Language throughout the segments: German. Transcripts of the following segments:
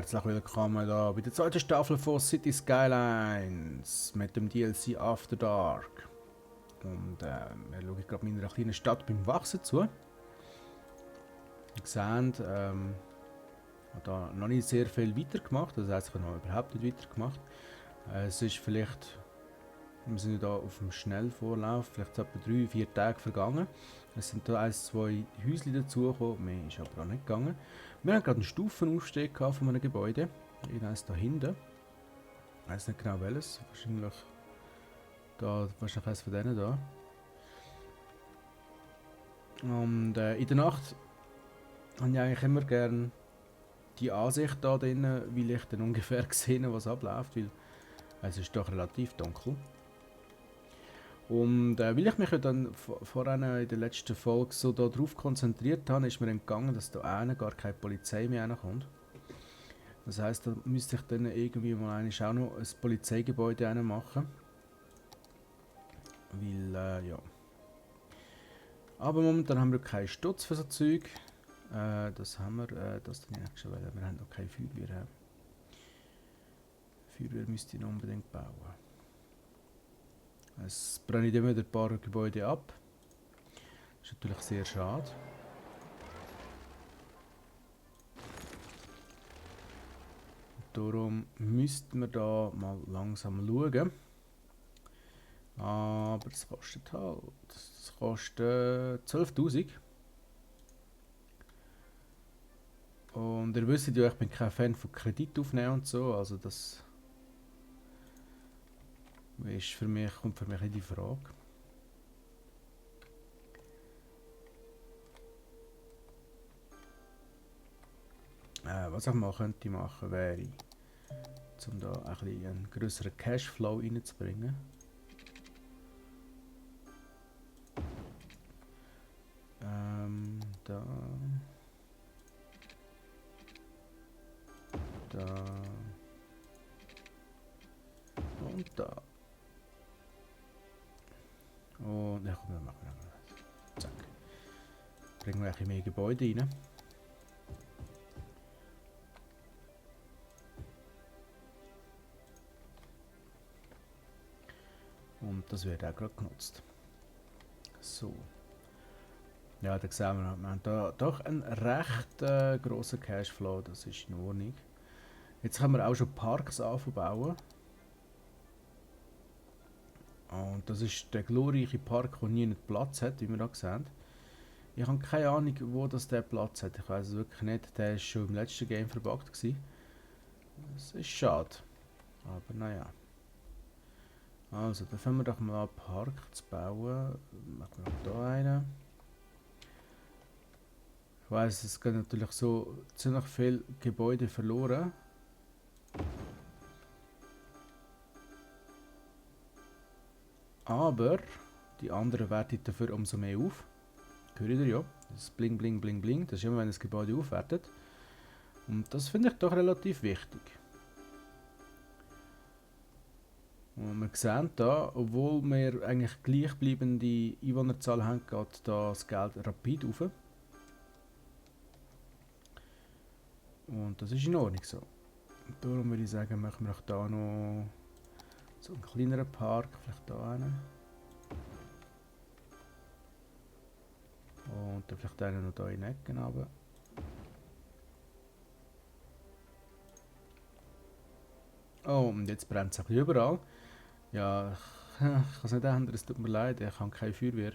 herzlich willkommen da bei der zweiten Staffel von City Skylines mit dem DLC After Dark. Und wir schauen gerade meiner kleinen Stadt beim Wachsen zu. Ihr seht, ich habe da noch nicht sehr viel weitergemacht, das heisst, ich habe noch überhaupt nicht weitergemacht. Es ist vielleicht, wir sind da auf dem Schnellvorlauf, vielleicht etwa 3-4 Tage vergangen. Es sind da 1-2 Häuschen dazugekommen, mehr ist aber auch nicht gegangen. Wir haben gerade einen Stufenaufstieg von einem Gebäude, eines da hinten. Ich weiß nicht genau welches, wahrscheinlich eines von denen da. Und in der Nacht habe ich eigentlich immer gerne die Ansicht da drinnen, weil ich dann ungefähr sehe, was abläuft, weil es ist doch relativ dunkel. Und weil ich mich ja dann vorhin in der letzten Folge so darauf konzentriert habe, ist mir entgangen, dass da gar keine Polizei mehr reinkommt. Das heisst, da müsste ich dann irgendwie mal auch noch ein Polizeigebäude machen. Weil, ja. Aber momentan haben wir keinen Stutz für so Zeug. Das haben wir, das dann eigentlich schon, weil wir haben noch keine Feuerwehr. Feuerwehr müsste ich noch unbedingt bauen. Es brennt immer ein paar Gebäude ab. Das ist natürlich sehr schade. Darum müssten wir da mal langsam schauen. Aber das kostet halt. Das kostet 12.000. Und ihr wisst ja, ich bin kein Fan von Kredit aufnehmen und so. Also das ist kommt für mich in die Frage. Was ich mal könnte machen wäre, um da ein bisschen einen grösseren Cashflow reinzubringen. Da. Da. Und da. Und ja, komm, dann machen wir das. Zack. Bringen wir ein bisschen mehr Gebäude rein. Und das wird auch gerade genutzt. So. Ja, da sehen wir haben da doch einen recht grossen Cashflow, das ist in Ordnung. Jetzt können wir auch schon Parks aufbauen. Und das ist der glorreiche Park, der nie einen Platz hat, wie wir da sehen. Ich habe keine Ahnung, wo das der Platz hat. Ich weiß es wirklich nicht. Der war schon im letzten Game verbuggt gewesen. Das ist schade. Aber naja. Also, dann fangen wir doch mal an, Park zu bauen. Machen wir noch hier einen. Ich weiss, es gehen natürlich so ziemlich viele Gebäude verloren. Aber die anderen werten dafür umso mehr auf. Hört ihr ja? Das Bling Bling Bling Bling, das ist immer, wenn das Gebäude aufwertet. Und das finde ich doch relativ wichtig. Und wir sehen da, obwohl wir eigentlich gleichbleibende Einwohnerzahl haben, geht das Geld rapid auf. Und das ist in Ordnung so. Und darum würde ich sagen, machen wir auch hier noch so einen kleineren Park, vielleicht hier einen. Und dann vielleicht einen noch hier in den Ecken runter. Oh, und jetzt brennt es überall. Ja, ich kann es nicht ändern, es tut mir leid, ich habe keine Feuerwehr.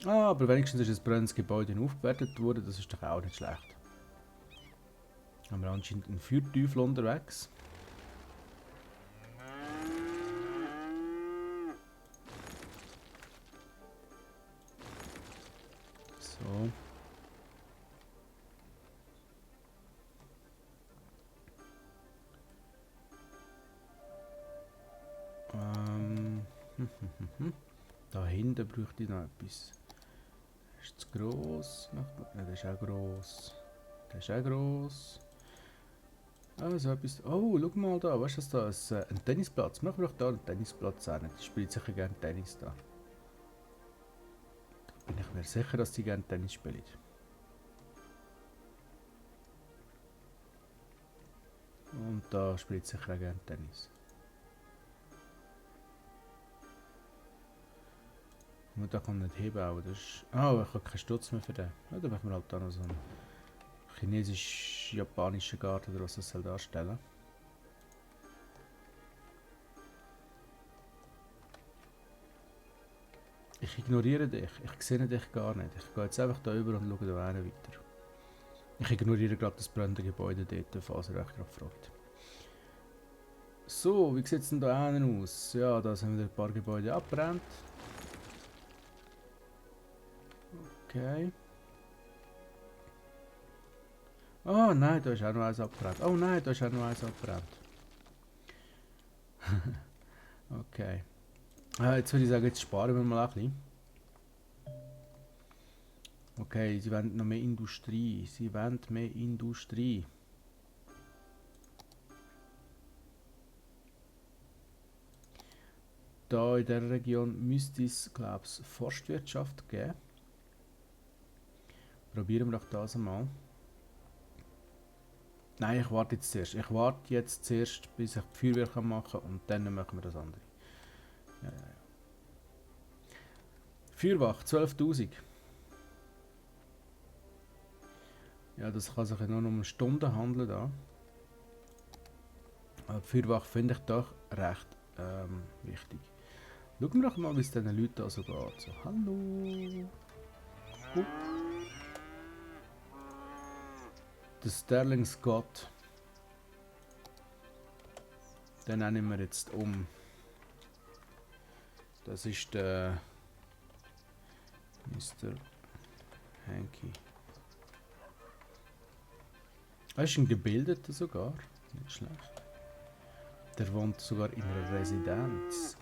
Ah, aber wenigstens ist das brennendes Gebäude aufgewertet worden, das ist doch auch nicht schlecht. Haben wir anscheinend einen Feuerteufel unterwegs. So. Da hinten bräuchte ich noch etwas. Das ist zu gross. Nein, der ist auch gross. Der ist auch gross. Also etwas. Oh, schau mal da. Was ist das da? Ein Tennisplatz. Machen wir doch da einen Tennisplatz hin. Die spielt sicher gerne Tennis da. Bin ich mir sicher, dass sie gerne Tennis spielen. Und da spielt sicher auch gerne Tennis. Und da kann man nicht heben, aber das ist... Oh, ich habe keinen Stutz mehr für den. Ja, dann machen wir halt da noch so einen chinesisch-japanischen Garten, oder was das soll darstellen. Ich ignoriere dich, ich sehe dich gar nicht. Ich gehe jetzt einfach da über und schaue da einen weiter. Ich ignoriere gerade das brennende Gebäude dort, falls ihr euch gerade fragt. So, wie sieht es denn da hinten aus? Ja, da sind wieder ein paar Gebäude abbrennt. Okay. Oh nein, da ist auch noch eins abbrennt. Oh nein, da ist auch noch eins abbrennt. Okay. Jetzt würde ich sagen, jetzt sparen wir mal ein bisschen. Okay, sie wollen noch mehr Industrie. Sie wollen mehr Industrie. Da in der Region müsste es, glaube ich, Forstwirtschaft geben. Probieren wir doch das einmal. Nein, ich warte jetzt zuerst. Ich warte jetzt zuerst, bis ich die Feuerwehr machen kann und dann machen wir das andere. Ja, ja, ja. Feuerwache, 12.000. Ja, das kann sich ja nur noch um Stunden handeln da. Aber die Feuerwache finde ich doch recht wichtig. Schauen wir doch mal, wie es diesen Leuten da so geht. So, hallo. Der Sterling Scott. Den nennen wir jetzt um. Das ist der Mr. Hanky. Er ist ein Gebildeter sogar. Nicht schlecht. Der wohnt sogar in einer Residenz.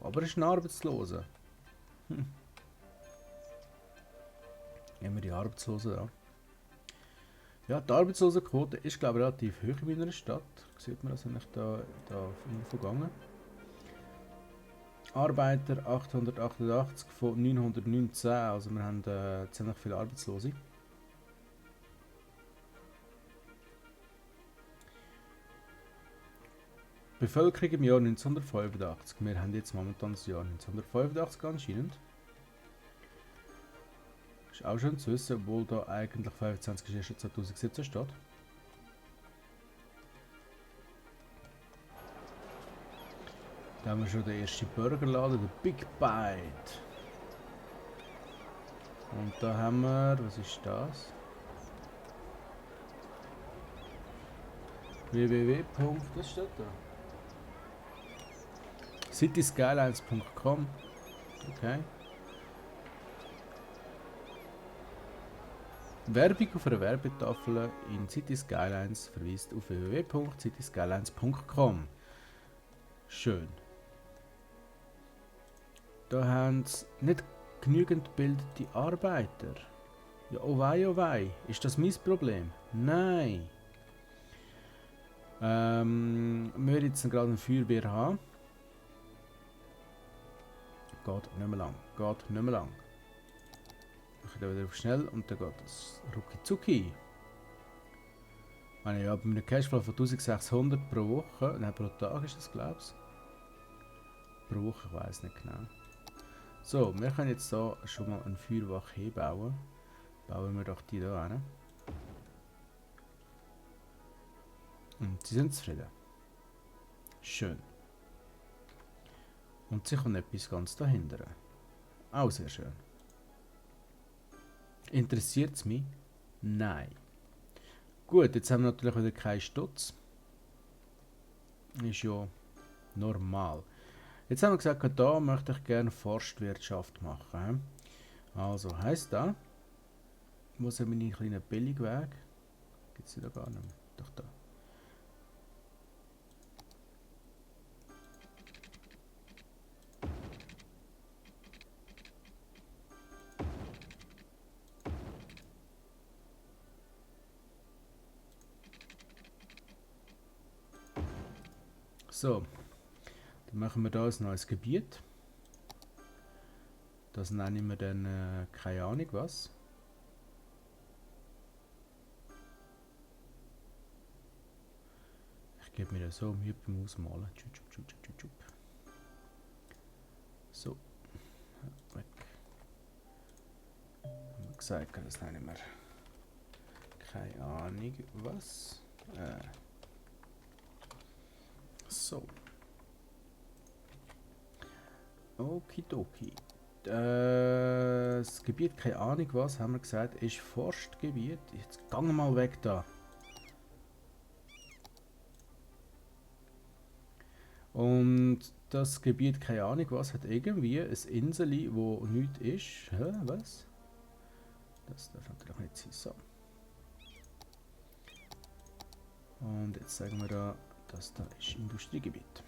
Aber er ist ein Arbeitsloser. Hm. Nehmen wir die Arbeitslosen an. Ja, die Arbeitslosenquote ist, glaube ich, relativ hoch in meiner Stadt. Sieht man das, wenn ich da auf Info gegangen. Arbeiter 888 von 919, also wir haben ziemlich viele Arbeitslose. Bevölkerung im Jahr 1985. Wir haben jetzt momentan das Jahr 1985 anscheinend. Ist auch schön zu wissen, obwohl da eigentlich 25. 2017 steht. Da haben wir schon den ersten Burgerladen, den Big Bite. Und da haben wir, was ist das? www. Was steht da? Cityskylines.com. Okay. Werbung auf einer Werbetafel in City Skylines verweist auf www.cityskylines.com. Schön. Da haben sie nicht genügend gebildete Arbeiter. Ja, oh wei, ist das mein Problem? Nein. Wir jetzt gerade eine Feuerwehr haben. Geht nicht mehr lang. Geht nicht mehr lang. Ich gehe wieder auf schnell und dann geht das rucki zucki. Ich habe einen Cashflow von 1600 pro Woche. Nein, pro Tag ist das, glaube ich. Pro Woche, ich weiß nicht genau. So, wir können jetzt hier schon mal eine Feuerwache hinbauen. Bauen wir doch die hier hin. Und sie sind zufrieden. Schön. Und sie kommt etwas ganz dahinter. Auch sehr schön. Interessiert es mich? Nein. Gut, jetzt haben wir natürlich wieder keinen Stutz. Ist ja normal. Jetzt haben wir gesagt, da möchte ich gerne Forstwirtschaft machen. Also heisst das, wo sind meine kleinen Billigwege? Gibt es da gar nicht mehr. Doch da. So, dann machen wir da ein neues Gebiet. Das nennen wir dann keine Ahnung was. gebe mir so Mühe beim Ausmalen. So, weg. Haben wir gesagt, das nennen wir. Keine Ahnung, was. So. Okidoki. Das Gebiet, keine Ahnung was, haben wir gesagt, ist Forstgebiet. Jetzt gang mal weg da. Und das Gebiet, keine Ahnung was, hat irgendwie ein Inseli, wo nichts ist. Hä, was? Das darf natürlich nicht sein. So. Und jetzt sagen wir da, das da ist Industriegebiet.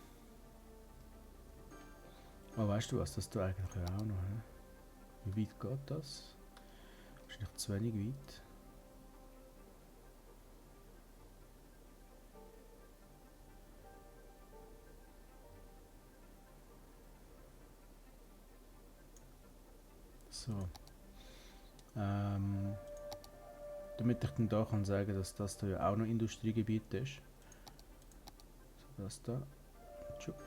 Oh, weißt du was, das da eigentlich auch noch. He? Wie weit geht das? Wahrscheinlich zu wenig weit. So. Damit ich dann da kann sagen, dass das da ja auch noch Industriegebiet ist. So, das da. Tschupp.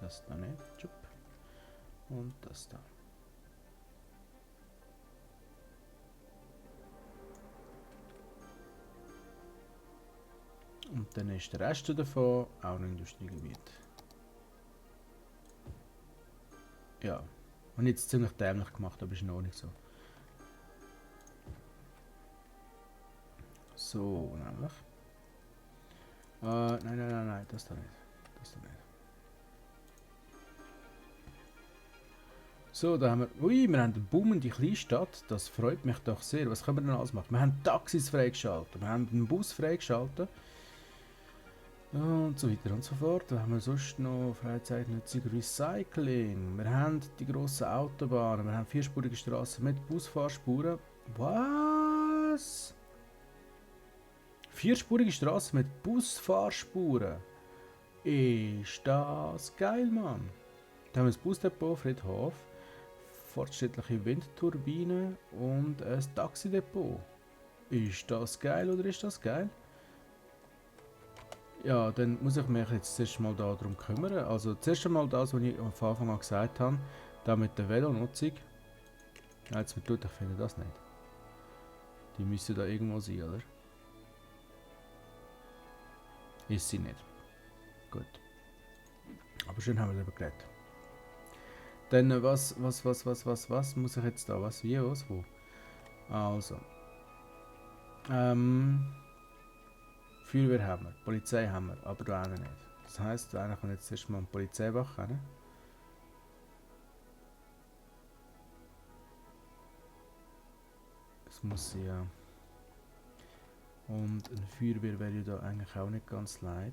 Das da nicht. Tschupp. Und das da. Und dann ist der Rest davon auch noch Industriegebiet. Ja. Und jetzt ziemlich dämlich gemacht, aber ist noch nicht so. So, nämlich. Nein, das da nicht. Das da nicht. So, da haben wir. Ui, wir haben eine boomende Kleinstadt. Das freut mich doch sehr. Was können wir denn alles machen? Wir haben Taxis freigeschaltet. Wir haben einen Bus freigeschaltet. Und so weiter und so fort. Da haben wir sonst noch Freizeitnutzung, Recycling. Wir haben die grossen Autobahnen. Wir haben vierspurige Straßen mit Busfahrspuren. Was? Vierspurige Straßen mit Busfahrspuren. Ist das geil, Mann. Da haben wir das Busdepot, Friedhof, fortschrittliche Windturbine und ein Taxidepot. Ist das geil oder ist das geil? Ja, dann muss ich mich jetzt zuerst mal darum kümmern. Also zuerst einmal das, was ich am Anfang an gesagt habe, da mit der Velonutzung. Ja, jetzt wird gut, ich finde das nicht. Die müssen da irgendwo sein, oder? Ist sie nicht. Gut. Aber schön haben wir darüber geredet. Dann was muss ich jetzt da? Was, wie, was, wo? Also. Feuerwehr haben wir, Polizei haben wir, aber da nicht. Das heisst, da kommt jetzt erstmal eine Polizeiwache rein. Das muss sie ja. Und eine Feuerwehr wäre ja da eigentlich auch nicht ganz leid.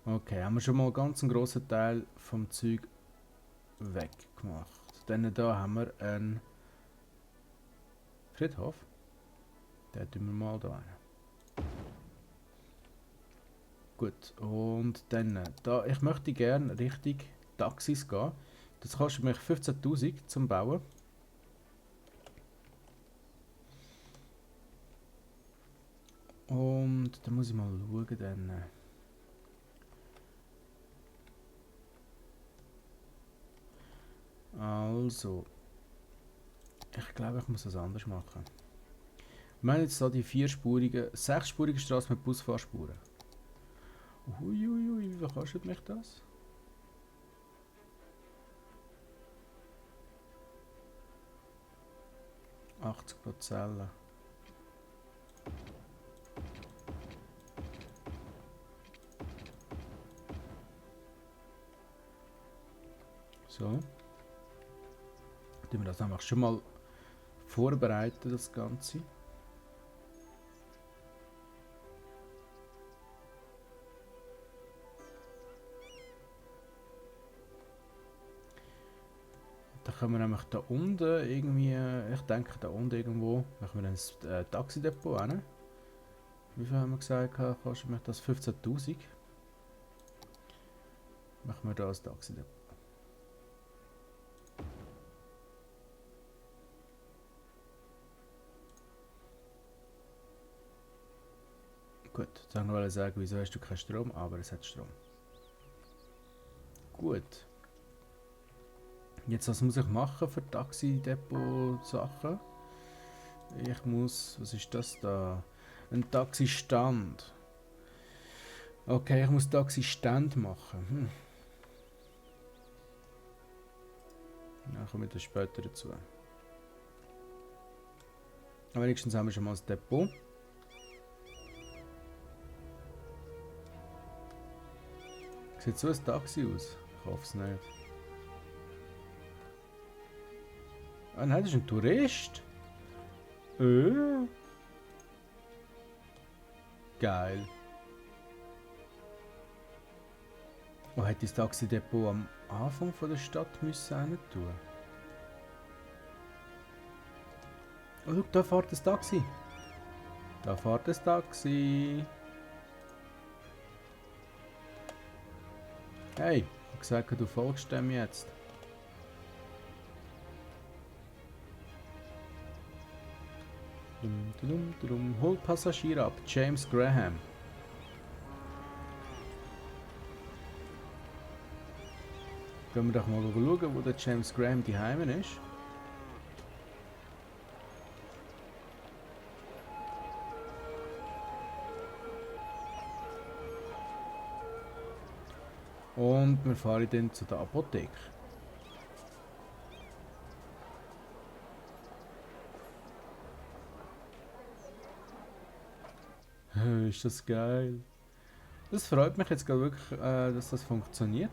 Okay, haben wir schon mal ganz einen grossen Teil vom Zeug weggemacht. Dann da haben wir einen Friedhof. Den tun wir mal da rein. Gut, und dann, da, ich möchte gerne richtig Taxis gehen. Das kostet mich 15.000 zum Bauen. Und dann muss ich mal schauen, dann. Also, ich glaube, ich muss das anders machen. Wir haben jetzt da die sechsspurige Straße mit Busfahrspuren. Uiuiui, wie viel kostet mich das? $80 So. Tun wir das einfach schon mal vorbereiten, das Ganze. Da können wir nämlich da unten irgendwie, ich denke da unten irgendwo, machen wir ein Taxidepot hin. Wie viel haben wir gesagt, kostet mich das 15.000? Machen wir da ein Taxidepot. Gut, jetzt wollte ich nur sagen, wieso hast du keinen Strom, aber es hat Strom. Gut. Jetzt, was muss ich machen für Taxidepot-Sachen? Ich muss, was ist das da? Ein Taxistand. Okay, ich muss Taxistand machen. Dann komme ich das später dazu. Aber wenigstens haben wir schon mal das Depot. Sieht so ein Taxi aus? Ich hoffe es nicht. Ah nein, das ist ein Tourist. Geil. Oh, hätte das Taxidepot am Anfang von der Stadt müssen auch nicht tun. Oh, schau, da fährt das Taxi. Da fährt das Taxi. Hey, ich habe gesagt, du folgst dem jetzt. Hol Passagier ab, James Graham. Gehen wir doch mal schauen, wo der James Graham daheim ist. Und wir fahren dann zu der Apotheke. Ist das geil. Das freut mich jetzt gerade wirklich, dass das funktioniert.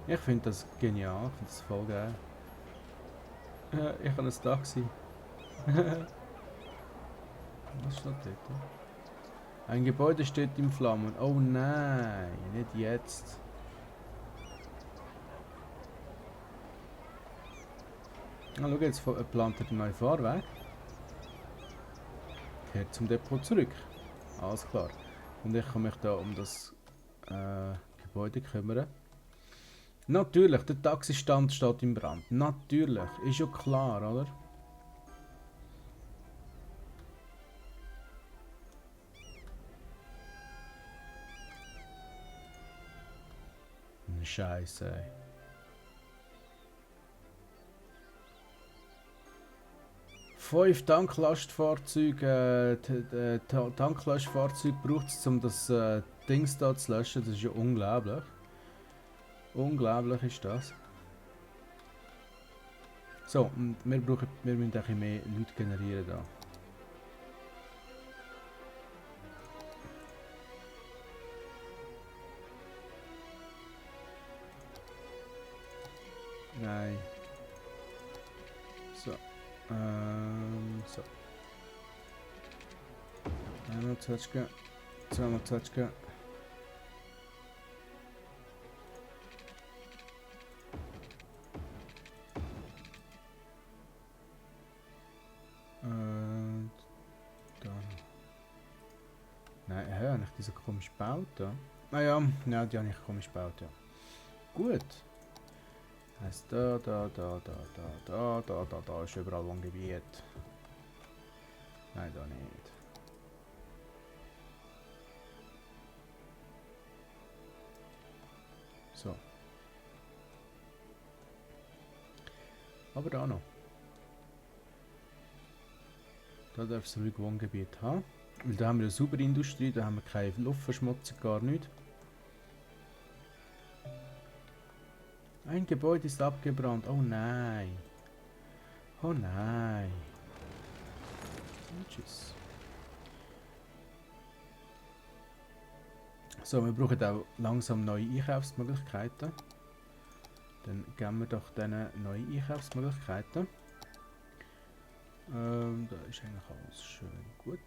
Ich finde das genial, ich finde das voll geil. Ich habe ein Taxi. Was steht dort? Ein Gebäude steht in Flammen. Oh nein, nicht jetzt. Ah, schau, jetzt plant er den neuen Fahrweg. Kehrt zum Depot zurück. Alles klar. Und ich kann mich da um das Gebäude kümmern. Natürlich, der Taxistand steht im Brand. Natürlich, ist ja klar, oder? Scheiße, ey. Fünf Tanklastfahrzeuge, Tanklastfahrzeug braucht es, um das Dings da zu löschen. Das ist ja unglaublich. Unglaublich ist das. So, und wir müssen ein bisschen mehr Leute generieren da. Nein. So. So. Einmal Zwetschge. Zweimal Zwetschge. Und dann. Nein, habe ich diese komisch gebaut da? Naja, ja, die habe ich komisch gebaut, ja. Gut. Heißt da ist überall Wohngebiet. Nein, da nicht. So. Aber da noch. Da darf es ruhig Wohngebiet haben. Weil da haben wir eine saubere Industrie, da haben wir keine Luftverschmutzung, gar nicht. Ein Gebäude ist abgebrannt. Oh nein. Oh nein. Und tschüss. So, wir brauchen auch langsam neue Einkaufsmöglichkeiten. Dann geben wir doch denen neue Einkaufsmöglichkeiten. Da ist eigentlich alles schön gut.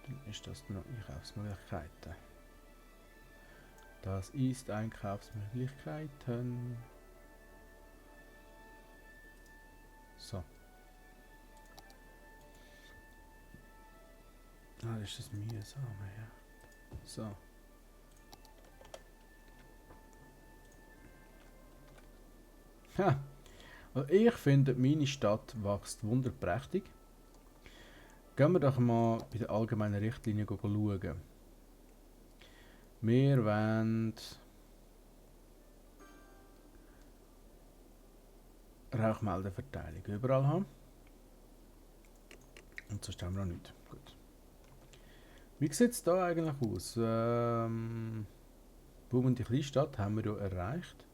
Dann ist das noch Einkaufsmöglichkeiten. Das ist Einkaufsmöglichkeiten. So. Ah, das ist das mühsame, ja. So. Ha! Also ich finde, meine Stadt wächst wunderprächtig. Gehen wir doch mal bei den allgemeinen Richtlinien schauen. Wir wollen Rauchmeldeverteilung überall haben. Und sonst haben wir noch nicht. Gut. Wie sieht es da eigentlich aus? Boomende Kleinstadt haben wir ja erreicht.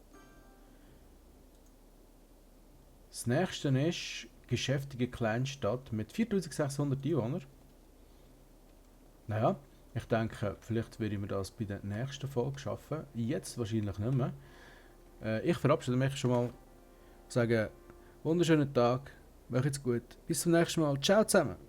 Das nächste ist geschäftige Kleinstadt mit 4600 Einwohnern. Naja, ich denke, vielleicht werde ich mir das bei der nächsten Folge schaffen. Jetzt wahrscheinlich nicht mehr. Ich verabschiede mich schon mal. Sage, wunderschönen Tag, macht's gut. Bis zum nächsten Mal. Ciao zusammen.